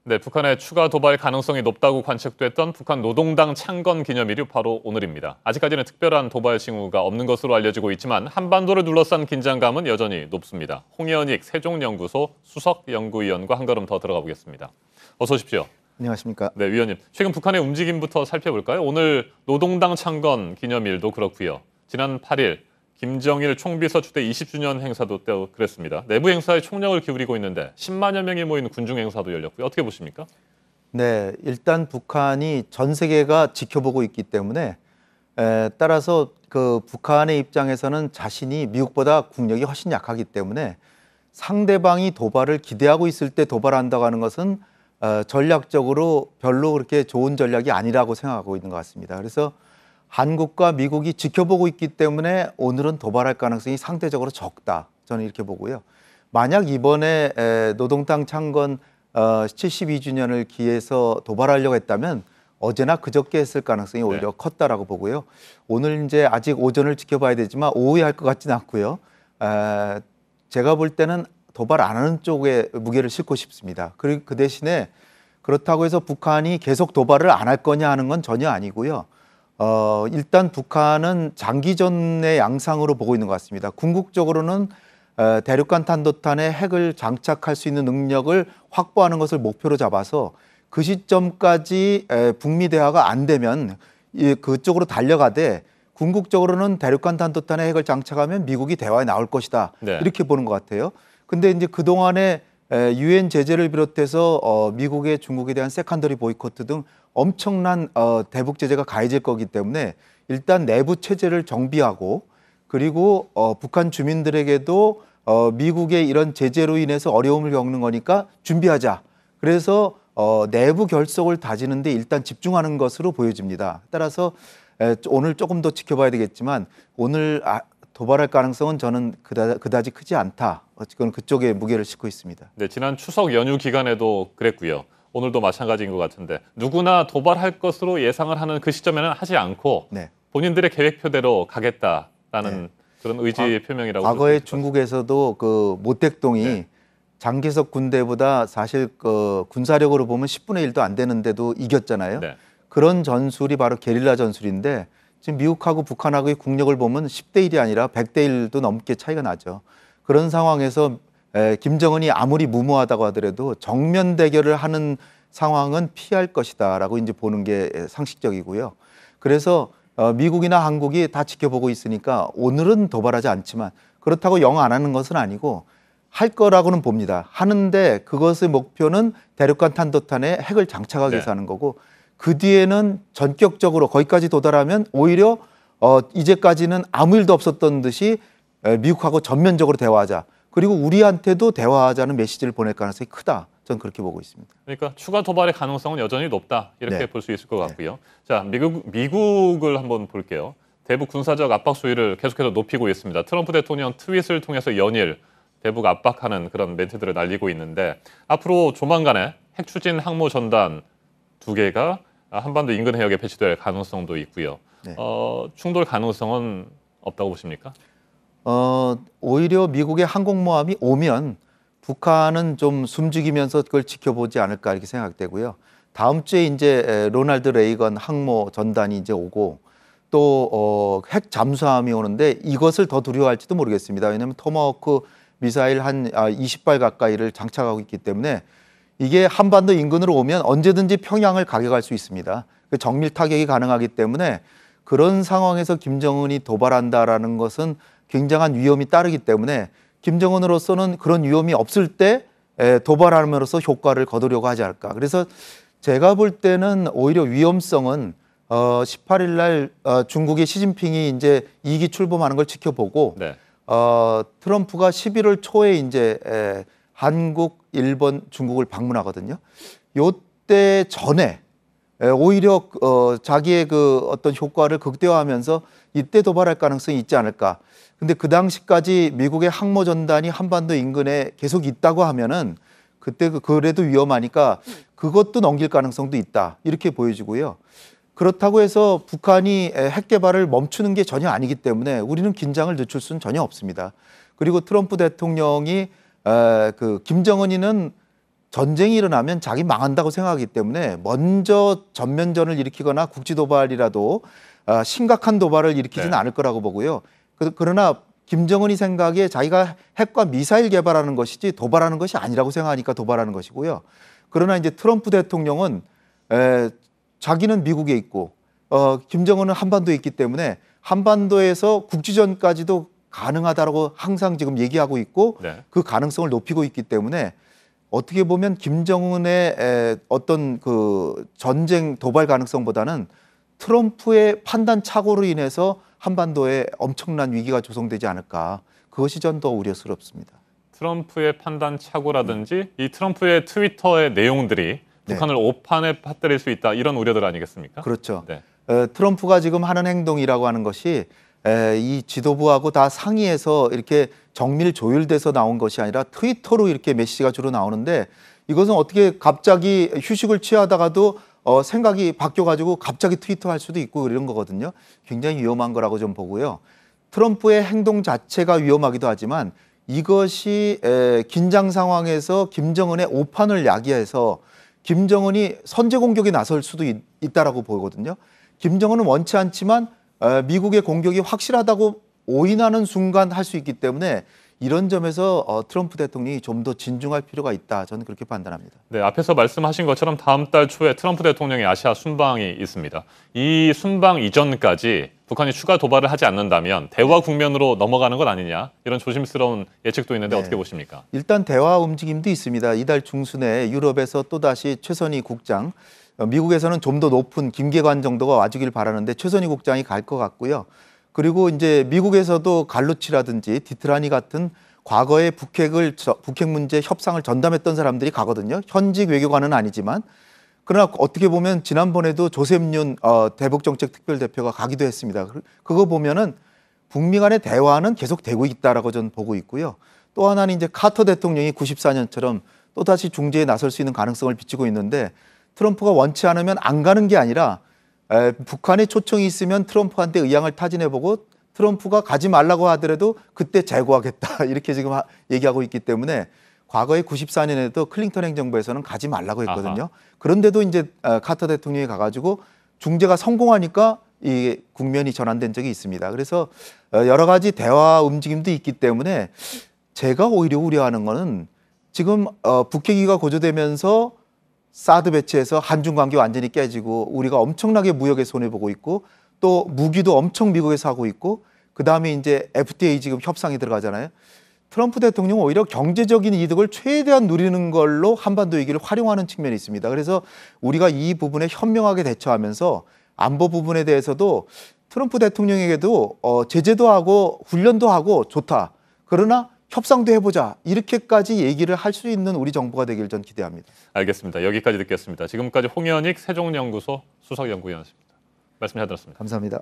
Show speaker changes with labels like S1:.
S1: 네, 북한의 추가 도발 가능성이 높다고 관측됐던 북한 노동당 창건 기념일이 바로 오늘입니다. 아직까지는 특별한 도발 징후가 없는 것으로 알려지고 있지만 한반도를 둘러싼 긴장감은 여전히 높습니다. 홍현익 세종연구소 수석연구위원과 한 걸음 더 들어가 보겠습니다. 어서 오십시오.
S2: 안녕하십니까.
S1: 네, 위원님. 최근 북한의 움직임부터 살펴볼까요? 오늘 노동당 창건 기념일도 그렇고요. 지난 8일 김정일 총비서 추대 20주년 행사도 때 그랬습니다. 내부 행사에 총력을 기울이고 있는데 10만여 명이 모이는 군중 행사도 열렸고요. 어떻게 보십니까?
S2: 네, 일단 북한이 전 세계가 지켜보고 있기 때문에 따라서 그 북한의 입장에서는 자신이 미국보다 국력이 훨씬 약하기 때문에 상대방이 도발을 기대하고 있을 때 도발한다고 하는 것은 전략적으로 별로 그렇게 좋은 전략이 아니라고 생각하고 있는 것 같습니다. 그래서 한국과 미국이 지켜보고 있기 때문에 오늘은 도발할 가능성이 상대적으로 적다. 저는 이렇게 보고요. 만약 이번에 노동당 창건 72주년을 기해서 도발하려고 했다면 어제나 그저께 했을 가능성이 오히려 컸다라고 보고요. 오늘 이제 아직 오전을 지켜봐야 되지만 오후에 할 것 같지는 않고요. 제가 볼 때는 도발 안 하는 쪽에 무게를 싣고 싶습니다. 그리고 그 대신에 그렇다고 해서 북한이 계속 도발을 안 할 거냐 하는 건 전혀 아니고요. 일단 북한은 장기전의 양상으로 보고 있는 것 같습니다. 궁극적으로는 대륙간 탄도탄에 핵을 장착할 수 있는 능력을 확보하는 것을 목표로 잡아서 그 시점까지 북미 대화가 안 되면 그쪽으로 달려가되 궁극적으로는 대륙간 탄도탄에 핵을 장착하면 미국이 대화에 나올 것이다.
S1: 네.
S2: 이렇게 보는 것 같아요. 근데 이제 그동안에 유엔 제재를 비롯해서 미국의 중국에 대한 세컨더리 보이콧 등 엄청난 대북 제재가 가해질 거기 때문에 일단 내부 체제를 정비하고 그리고 북한 주민들에게도 미국의 이런 제재로 인해서 어려움을 겪는 거니까 준비하자. 그래서 내부 결속을 다지는데 일단 집중하는 것으로 보여집니다. 따라서 오늘 조금 더 지켜봐야 되겠지만 오늘 도발할 가능성은 저는 그다지 크지 않다. 그건 그쪽에 무게를 싣고 있습니다.
S1: 네, 지난 추석 연휴 기간에도 그랬고요. 오늘도 마찬가지인 것 같은데 누구나 도발할 것으로 예상을 하는 그 시점에는 하지 않고 본인들의 계획표대로 가겠다라는 그런 의지의 표명이라고.
S2: 과거에 중국에서도 그 모택동이 장개석 군대보다 사실 그 군사력으로 보면 10분의 1도 안 되는데도 이겼잖아요. 그런 전술이 바로 게릴라 전술인데 지금 미국하고 북한하고의 국력을 보면 10대 1이 아니라 100대 1도 넘게 차이가 나죠. 그런 상황에서 김정은이 아무리 무모하다고 하더라도 정면 대결을 하는 상황은 피할 것이다라고 이제 보는 게 상식적이고요. 그래서 미국이나 한국이 다 지켜보고 있으니까 오늘은 도발하지 않지만 그렇다고 영 안 하는 것은 아니고 할 거라고는 봅니다. 하는데 그것의 목표는 대륙간 탄도탄에 핵을 장착하기 위해서 하는 거고 그 뒤에는 전격적으로 거기까지 도달하면 오히려 이제까지는 아무 일도 없었던 듯이 미국하고 전면적으로 대화하자. 그리고 우리한테도 대화하자는 메시지를 보낼 가능성이 크다. 저는 그렇게 보고 있습니다.
S1: 그러니까 추가 도발의 가능성은 여전히 높다. 이렇게 볼 수 있을 것 같고요. 자, 미국을 한번 볼게요. 대북 군사적 압박 수위를 계속해서 높이고 있습니다. 트럼프 대통령 트윗을 통해서 연일 대북 압박하는 그런 멘트들을 날리고 있는데 앞으로 조만간에 핵 추진 항모 전단 2개가 한반도 인근 해역에 배치될 가능성도 있고요. 충돌 가능성은 없다고 보십니까?
S2: 오히려 미국의 항공모함이 오면 북한은 좀 숨죽이면서 그걸 지켜보지 않을까 이렇게 생각되고요. 다음 주에 이제 로널드 레이건 항모 전단이 이제 오고 또 핵 잠수함이 오는데 이것을 더 두려워할지도 모르겠습니다. 왜냐하면 토마호크 미사일 한 20발 가까이를 장착하고 있기 때문에 이게 한반도 인근으로 오면 언제든지 평양을 가격할 수 있습니다. 정밀 타격이 가능하기 때문에 그런 상황에서 김정은이 도발한다라는 것은 굉장한 위험이 따르기 때문에 김정은으로서는 그런 위험이 없을 때 도발함으로써 효과를 거두려고 하지 않을까. 그래서 제가 볼 때는 오히려 위험성은 18일 날 중국의 시진핑이 이제 2기 출범하는 걸 지켜보고 트럼프가 11월 초에 이제 한국, 일본, 중국을 방문하거든요. 요때 전에 오히려 자기의 그 어떤 효과를 극대화하면서 이때 도발할 가능성이 있지 않을까. 근데 그 당시까지 미국의 항모 전단이 한반도 인근에 계속 있다고 하면은 그때 그래도 위험하니까 그것도 넘길 가능성도 있다. 이렇게 보여지고요. 그렇다고 해서 북한이 핵 개발을 멈추는 게 전혀 아니기 때문에 우리는 긴장을 늦출 수는 전혀 없습니다. 그리고 트럼프 대통령이 그 김정은이는 전쟁이 일어나면 자기 망한다고 생각하기 때문에 먼저 전면전을 일으키거나 국지 도발이라도 심각한 도발을 일으키지는
S1: 네.
S2: 않을 거라고 보고요. 그러나 김정은이 생각에 자기가 핵과 미사일 개발하는 것이지 도발하는 것이 아니라고 생각하니까 도발하는 것이고요. 그러나 이제 트럼프 대통령은 자기는 미국에 있고 김정은은 한반도에 있기 때문에 한반도에서 국지전까지도 가능하다라고 항상 지금 얘기하고 있고
S1: 네.
S2: 그 가능성을 높이고 있기 때문에 어떻게 보면 김정은의 어떤 그 전쟁 도발 가능성보다는 트럼프의 판단 착오로 인해서 한반도에 엄청난 위기가 조성되지 않을까. 그것이 전 더 우려스럽습니다.
S1: 트럼프의 판단 착오라든지 이 트럼프의 트위터의 내용들이 북한을 오판에 빠뜨릴 수 있다 이런 우려들 아니겠습니까?
S2: 그렇죠.
S1: 네.
S2: 트럼프가 지금 하는 행동이라고 하는 것이 이 지도부하고 다 상의해서 이렇게 정밀 조율돼서 나온 것이 아니라 트위터로 이렇게 메시지가 주로 나오는데 이것은 어떻게 갑자기 휴식을 취하다가도 생각이 바뀌어가지고 갑자기 트위터 할 수도 있고 이런 거거든요. 굉장히 위험한 거라고 좀 보고요. 트럼프의 행동 자체가 위험하기도 하지만 이것이 긴장 상황에서 김정은의 오판을 야기해서 김정은이 선제 공격에 나설 수도 있다라고 보거든요. 김정은은 원치 않지만 미국의 공격이 확실하다고 오인하는 순간 할 수 있기 때문에 이런 점에서 트럼프 대통령이 좀 더 진중할 필요가 있다. 저는 그렇게 판단합니다.
S1: 네, 앞에서 말씀하신 것처럼 다음 달 초에 트럼프 대통령의 아시아 순방이 있습니다. 이 순방 이전까지 북한이 추가 도발을 하지 않는다면 대화 국면으로 넘어가는 것 아니냐 이런 조심스러운 예측도 있는데 어떻게 보십니까?
S2: 일단 대화 움직임도 있습니다. 이달 중순에 유럽에서 또다시 최선희 국장, 미국에서는 좀 더 높은 김계관 정도가 와주길 바라는데 최선희 국장이 갈 것 같고요. 그리고 이제 미국에서도 갈루치라든지 디트라니 같은 과거에 북핵 문제 협상을 전담했던 사람들이 가거든요. 현직 외교관은 아니지만 그러나 어떻게 보면 지난번에도 조셉 윤 대북정책 특별대표가 가기도 했습니다. 그거 보면은 북미 간의 대화는 계속 되고 있다라고 저는 보고 있고요. 또 하나는 이제 카터 대통령이 94년처럼 또다시 중재에 나설 수 있는 가능성을 비추고 있는데 트럼프가 원치 않으면 안 가는 게 아니라 북한의 초청이 있으면 트럼프한테 의향을 타진해보고 트럼프가 가지 말라고 하더라도 그때 재고하겠다 이렇게 지금 얘기하고 있기 때문에 과거에 94년에도 클린턴 행정부에서는 가지 말라고 했거든요.
S1: 아하.
S2: 그런데도 이제 카터 대통령이 가가지고 중재가 성공하니까 이 국면이 전환된 적이 있습니다. 그래서 여러 가지 대화 움직임도 있기 때문에 제가 오히려 우려하는 거는 지금 북핵위가 고조되면서 사드 배치해서 한중 관계 완전히 깨지고 우리가 엄청나게 무역에 손해보고 있고 또 무기도 엄청 미국에서 하고 있고 그다음에 이제 FTA 지금 협상이 들어가잖아요. 트럼프 대통령은 오히려 경제적인 이득을 최대한 누리는 걸로 한반도 위기를 활용하는 측면이 있습니다. 그래서 우리가 이 부분에 현명하게 대처하면서 안보 부분에 대해서도 트럼프 대통령에게도 제재도 하고 훈련도 하고 좋다. 그러나 협상도 해보자. 이렇게까지 얘기를 할 수 있는 우리 정부가 되길 전 기대합니다.
S1: 알겠습니다. 여기까지 듣겠습니다. 지금까지 홍현익 세종연구소 수석연구위원이었습니다. 말씀 잘 들었습니다.
S2: 감사합니다.